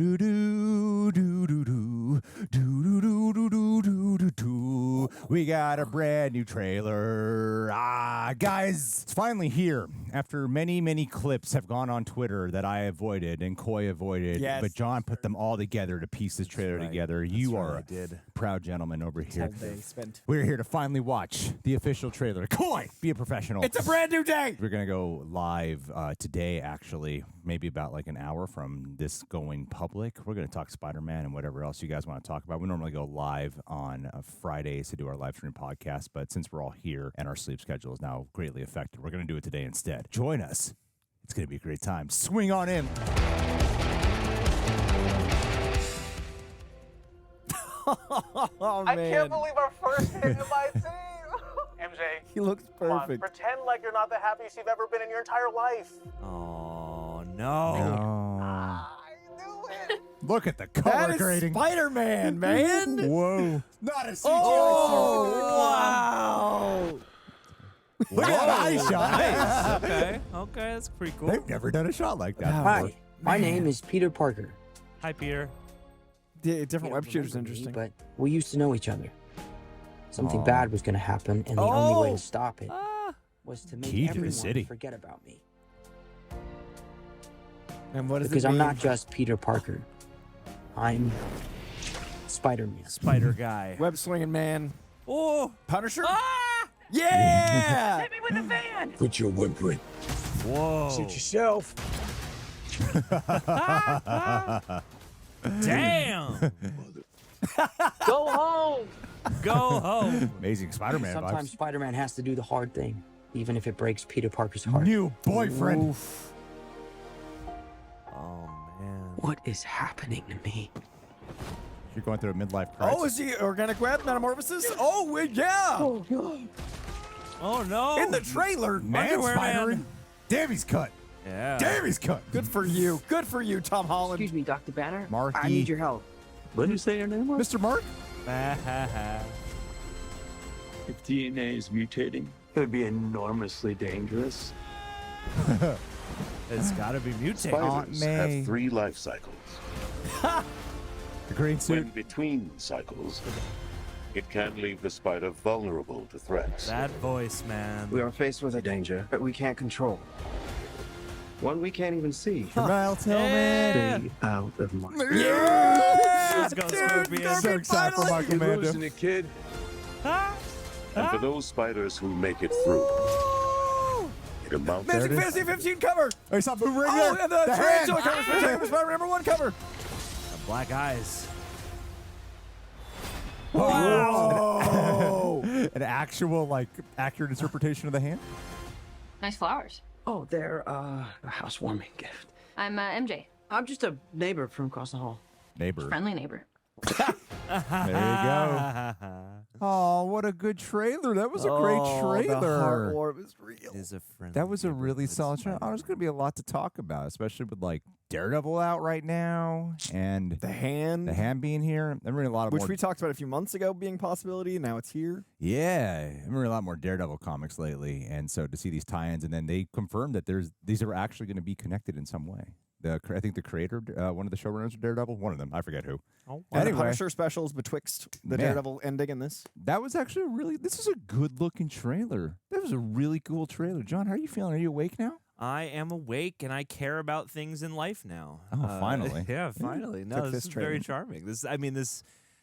do do do do do do do do do do do do. We got a brand new trailer. Guys, it's finally here. After many clips have gone on Twitter that I avoided and Coy avoided, but Jon put them all together to piece this trailer together. You are a proud gentleman over here. We're here to finally watch the official trailer. Coy, be a professional. It's a brand new day. We're going to go live today, actually, maybe about like an hour from this going public. We're going to talk Spider-Man and whatever else you guys want to talk about. We normally go live on Fridays to do our live stream podcast, but since we're all here and our sleep schedule is now greatly affected, we're going to do it today instead. Join us. It's going to be a great time. Swing on in. Oh, I can't believe our first hit in my team. MJ, he looks perfect. Come on, pretend like you're not the happiest you've ever been in your entire life. Oh, no. I knew it. Look at the color grading. Spider-Man, man. Whoa. Not a CGI. Oh, wow. Look at that eye shot. Nice. Okay, that's pretty cool. They've never done a shot like that before. Hi, my name is Peter Parker. Hi, Peter. Different web shooter's interesting. But we used to know each other. Something bad was going to happen, and the only way to stop it was to make everyone forget about me. And what does Because it mean? I'm not just Peter Parker. I'm Spider-Man. Spider guy. Web swinging man. Oh, Punisher? yeah! Hit me with the van. Quit your whimpering. Whoa. Suit yourself. Damn! Go home. Go home. Amazing Spider-Man Sometimes vibes. Spider-Man has to do the hard thing, even if it breaks Peter Parker's heart. New boyfriend. Oof. Oh, man. What is happening to me? You're going through a midlife crisis. Oh, is he organic web metamorphosis? Oh, yeah. Oh, God. Oh, no. In the trailer. Man, Underwear Spider-Man. Man. Damn, he's cut. Yeah. Damn, he's cut. Good for you. Good for you, Tom Holland. Excuse me, Dr. Banner. Marky. I need your help. What did you say your name was? Mr. Mark? If DNA is mutating, it would be enormously dangerous. It's got to be mutated. Spiders May. have 3 life cycles. The green suit. When between cycles, it can leave the spider vulnerable to threats. That voice, man. We are faced with a danger that we can't control. One we can't even see. Tramell Tillman. Stay out of my... Let's go, Scorpion. So excited for Michael You're Mando. losing it, kid. And for those spiders who make it through, it amounts Amazing There it is. Fantasy 15 cover. Oh, you saw Boomerang Oh, there? and the hand. Tarantula cover. Spider-Man #1 cover. Black eyes. Wow. An actual, like, accurate interpretation of the hand? Nice flowers. Oh, they're a housewarming gift. I'm MJ, I'm just a neighbor from across the hall. Neighbor. friendly neighbor. There you go. Oh, what a good trailer. That was a great trailer. The heart war was real. Is a friend. That was a really solid trailer. Oh, there's going to be a lot to talk about, especially with, like, Daredevil out right now and The hand. the hand being here. I'm reading a lot of Which more. we talked about a few months ago being a possibility. Now it's here. Yeah, I'm reading a lot more Daredevil comics lately, and so to see these tie-ins, and then they confirmed that these are actually going to be connected in some way. I think the creator, one of the showrunners of Daredevil, one of them, I forget who. One of the Anyway. Punisher specials betwixt the Man. Daredevil ending and this. That was actually this is a good-looking trailer. That was a really cool trailer. John, how are you feeling? Are you awake now? I am awake and I care about things in life now. Oh, finally. Yeah, finally. No, Took this this is very training. charming.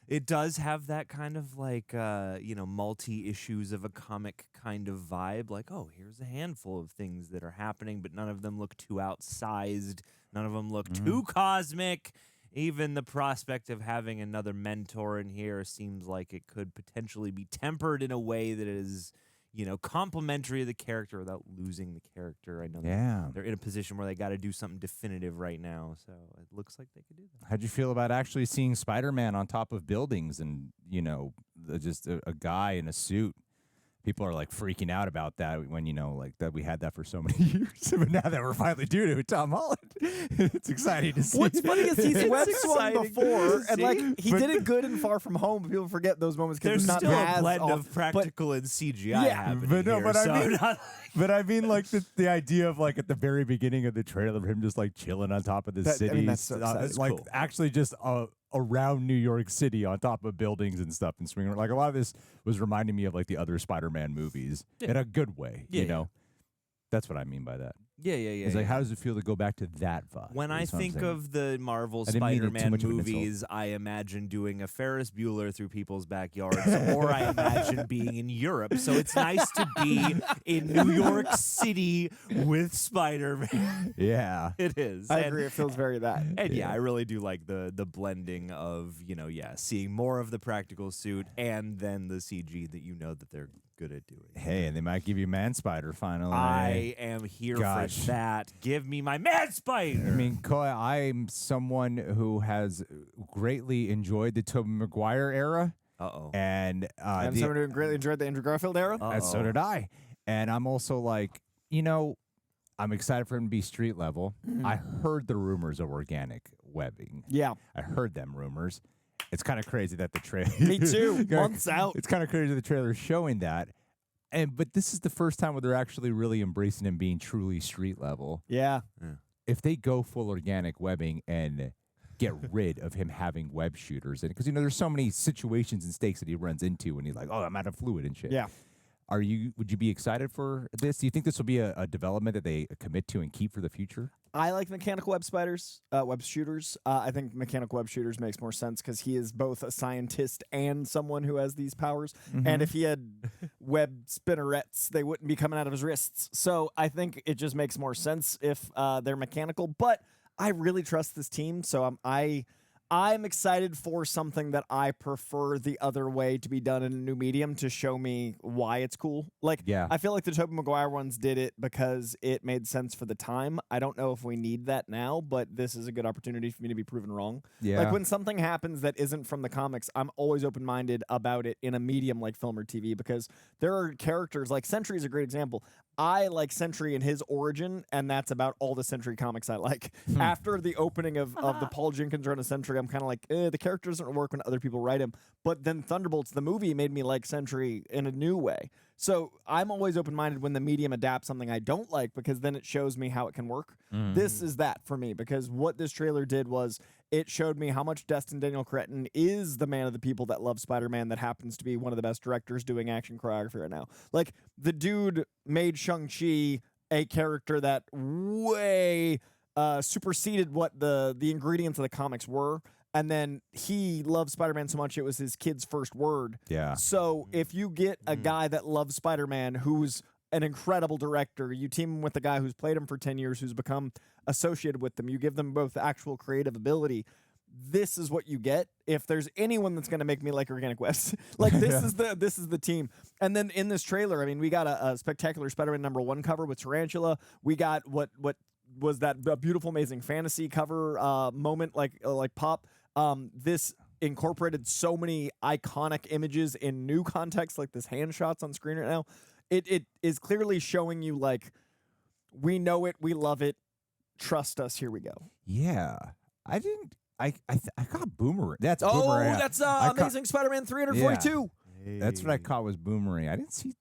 It does have that kind of like, multi-issues of a comic kind of vibe. Like, oh, here's a handful of things that are happening, but none of them look too outsized. None of them look too cosmic. Even the prospect of having another mentor in here seems like it could potentially be tempered in a way that is, complimentary of the character without losing the character. I know they're in a position where they got to do something definitive right now, so it looks like they could do that. How'd you feel about actually seeing Spider-Man on top of buildings and, just a guy in a suit? people are like freaking out about that when like that we had that for so many years, but now that we're finally doing it with Tom Holland, it's exciting to see. What's funny is he's web swung exciting before, to and like see. he did it good in Far From Home. But people forget those moments because There's it's not still as a blend off, of practical and CGI happening but no, here, but so I mean, not- but I mean, like the idea of like at the very beginning of the trailer, of him just like chilling on top of the That- I city, mean, that's so exciting. That's like cool. actually just around New York City on top of buildings and stuff and swinging. Like a lot of this was reminding me of like the other Spider-Man movies in a good way. Yeah, you know, that's what I mean by that. yeah. It's like, how does it feel to go back to that vibe? When I is what I'm think saying. of the Marvel I didn't mean it too Spider-Man much of an insult. movies, I imagine doing a Ferris Bueller through people's backyards, or I imagine being in Europe. So it's nice to be in New York City with Spider-Man. yeah, It is. I And- agree. It feels very that. And yeah, I really do like the blending of, seeing more of the practical suit and then the CG that they're good at doing. hey, and they might give you Man Spider finally. I am here Gosh. for that. Give me my Man Spider. I mean, Coy, I'm someone who has greatly enjoyed the Tobey Maguire era, Uh-oh. and And someone who greatly enjoyed the Andrew Garfield era. and so did I. And I'm also like, I'm excited for him to be street level. I heard the rumors of organic webbing. Yeah, I heard them rumors. It's kind of crazy that the trailer. me too. Months out. It's kind of crazy the trailer is showing that. But this is the first time where they're actually really embracing him being truly street level. Yeah. If they go full organic webbing and get rid of him having web shooters, and because there's so many situations and stakes that he runs into when he's like, oh, I'm out of fluid and shit. Yeah. Would you be excited for this? Do you think this will be a development that they commit to and keep for the future? I like mechanical web shooters. I think mechanical web shooters makes more sense because he is both a scientist and someone who has these powers. And if he had web spinnerets, they wouldn't be coming out of his wrists. So I think it just makes more sense if they're mechanical. But I really trust this team, so I'm excited for something that I prefer the other way to be done in a new medium to show me why it's cool. Like, Yeah. I feel like the Tobey Maguire ones did it because it made sense for the time. I don't know if we need that now, but this is a good opportunity for me to be proven wrong. Yeah. Like when something happens that isn't from the comics, I'm always open-minded about it in a medium like film or TV because there are characters, like Sentry is a great example. I like Sentry and his origin, and that's about all the Sentry comics I like. After the opening of the Paul Jenkins run of Sentry, I'm kind of like, the character doesn't work when other people write him. But then Thunderbolts, the movie, made me like Sentry in a new way. So I'm always open-minded when the medium adapts something I don't like because then it shows me how it can work. This is that for me because what this trailer did was it showed me how much Destin Daniel Cretton is the man of the people that love Spider-Man that happens to be one of the best directors doing action choreography right now. Like, the dude made Shang-Chi a character that way superseded what the ingredients of the comics were. And then he loved Spider-Man so much it was his kid's first word. Yeah. So if you get a guy that loves Spider-Man who's an incredible director, you team him with a guy who's played him for 10 years, who's become associated with them, you give them both actual creative ability, this is what you get. If there's anyone that's going to make me like Organic Webs, like this is the team. And then in this trailer, I mean, we got a spectacular Spider-Man #1 cover with Tarantula. We got what was that beautiful, amazing fantasy cover moment, like pop. This incorporated so many iconic images in new context, like this hand shots on screen right now. It is clearly showing you like we know it, we love it, trust us. Here we go. Yeah. I didn't. I caught Boomerang. That's Boomerang. Oh, that's I Amazing Spider-Man 342. That's what I caught was Boomerang. I didn't see.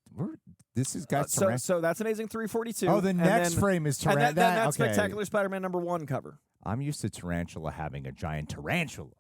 This is got So that's Amazing 342. Oh, the and next then- frame is and Tarantula. that's Okay. Spectacular Spider-Man #1 cover. I'm used to Tarantula having a giant tarantula.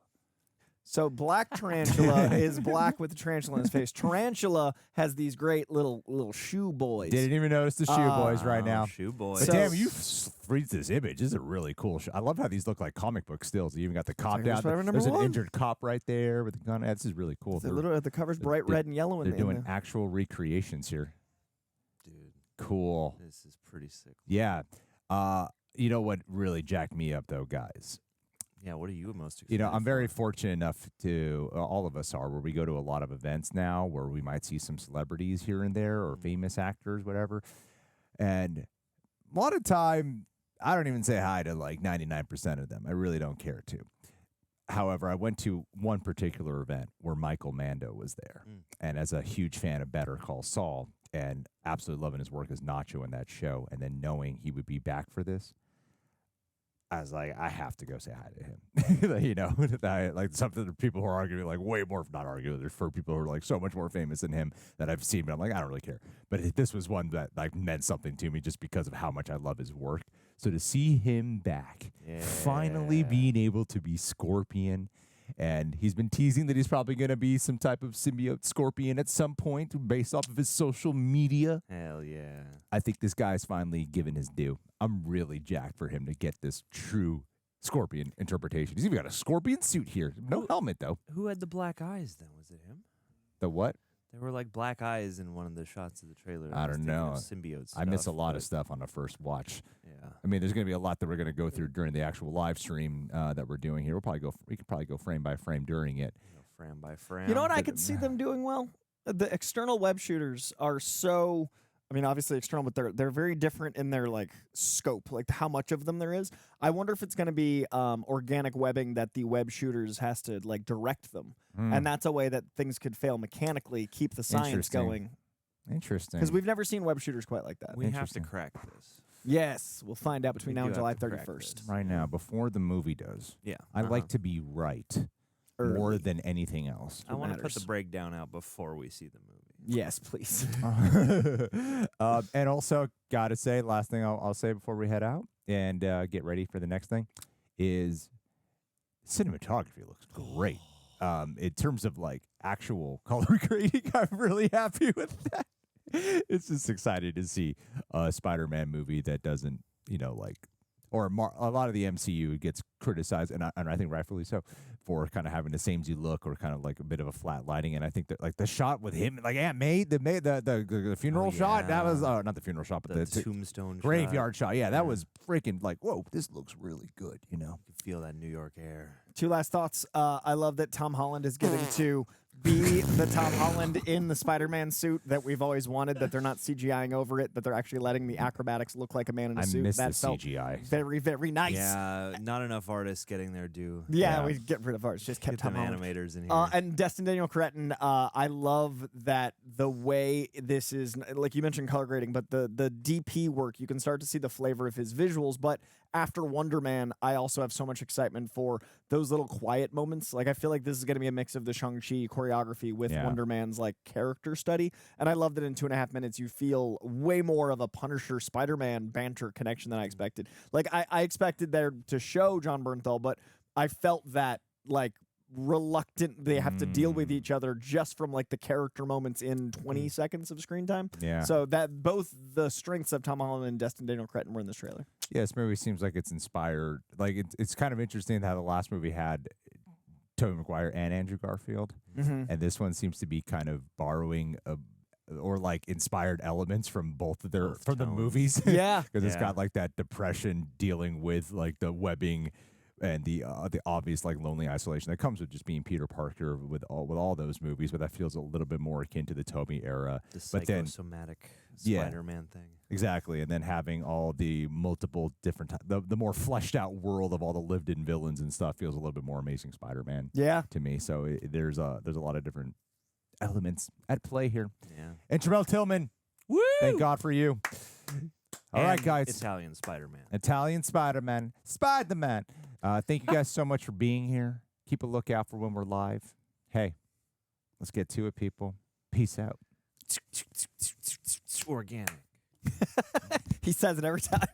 So Black Tarantula is black with the tarantula in his face. Tarantula has these great little shoe boys. Didn't even notice the shoe boys right now. Shoe boy. But So- damn, you freeze this image. This is a really cool I love how these look like comic book stills. You even got the cop down. Spider-Man There's an #1. injured cop right there with the gun. This is really cool. The cover's bright red and yellow in They're doing actual recreations here. Dude, Cool. this is pretty sick. Yeah. You know what really jacked me up though, guys? Yeah, what are you most excited I'm very for? fortunate enough to, all of us are, where we go to a lot of events now where we might see some celebrities here and there or famous actors, whatever. And a lot of time, I don't even say hi to like 99% of them. I really don't care to. However, I went to one particular event where Michael Mando was there. And as a huge fan of Better Call Saul, and absolutely loving his work as Nacho in that show, and then knowing he would be back for this, I was like, I have to go say hi to him. You know, like something that people who are arguing, like way more, not arguing, there's for people who are like so much more famous than him that I've seen, but I'm like, I don't really care. But this was one that like meant something to me just because of how much I love his work. So to see him back, finally being able to be Scorpion, and he's been teasing that he's probably going to be some type of symbiote Scorpion at some point based off of his social media. Hell yeah. I think this guy's finally given his due. I'm really jacked for him to get this true Scorpion interpretation. He's even got a Scorpion suit here. No helmet, though. Who had the black eyes then? Was it him? The what? There were like black eyes in one of the shots of the trailer. I don't know. Symbiote I miss a lot of stuff on the first watch. Yeah. I mean, there's going to be a lot that we're going to go through during the actual live stream that we're doing here. We could probably go frame by frame during it. Frame by frame. You know what I could see them doing well? The external web shooters are so, I mean, obviously external, but they're very different in their like scope, like how much of them there is. I wonder if it's going to be organic webbing that the web shooters has to like direct them, and that's a way that things could fail mechanically, keep the science going. Interesting. Because we've never seen web shooters quite like that. We have to crack this. Yes, we'll find out between We now and do July have to crack 31st. this. Right now, before the movie does, Yeah. I like to be right more Early. than anything else. I want to put matters. the breakdown out before we see the movie. Yes, please. And also, gotta say, last thing I'll say before we head out and get ready for the next thing is cinematography looks great. In terms of like actual color grading, I'm really happy with that. It's just exciting to see a Spider-Man movie that doesn't, you know, like, or a lot of the MCU gets criticized, and I think rightfully so, for kind of having the samey look or kind of like a bit of a flat lighting. And I think that like the shot with him, like Aunt May, the funeral shot, that was not the funeral shot, but The tombstone graveyard shot. Yeah, that was freaking like, whoa, this looks really good. You know, You can feel that New York air. Two last thoughts. I love that Tom Holland is getting to be the Tom Holland in the Spider-Man suit that we've always wanted, that they're not CGIing over it, but they're actually letting the acrobatics look like a man in a I suit. miss That the felt CGI. very, very nice. Yeah, not enough artists getting their due. Yeah, Yeah. we get rid of ours. Just kept Get Tom them Holland. animators in here. And Destin Daniel Cretton, I love that the way this is, like you mentioned color grading, but the DP work, you can start to see the flavor of his visuals. But after Wonder Man, I also have so much excitement for those little quiet moments. Like, I feel like this is going to be a mix of the Shang-Chi choreography with Wonder Man's like character study. And I love that in 2.5 minutes, you feel way more of a Punisher Spider-Man banter connection than I expected. Like, I expected there to show Jon Bernthal, but I felt that like reluctant they have to deal with each other just from like the character moments in 20 seconds of screen time. Yeah. So that both the strengths of Tom Holland and Destin Daniel Cretton were in this trailer. Yeah, this movie seems like it's inspired. Like it's kind of interesting how the last movie had Tobey Maguire and Andrew Garfield, and this one seems to be kind of borrowing or like inspired elements from both of their the movies. Yeah, because it's got like that depression dealing with like the webbing and the obvious like lonely isolation that comes with just being Peter Parker with all those movies, but that feels a little bit more akin to the Tobey era. The but then psychosomatic Spider-Man thing. exactly, and then having all the multiple different the more fleshed out world of all the lived-in villains and stuff feels a little bit more Amazing Spider-Man. Yeah, to me. So there's a lot of different elements at play here. Yeah. And Tramell Tillman, Woo! thank God for you. All right, And guys. Italian Spider-Man. Italian Spider-Man. Spider-Man. Thank you guys so much for being here. Keep a lookout for when we're live. Hey, let's get to it, people. Peace out. Organic. he says it every time.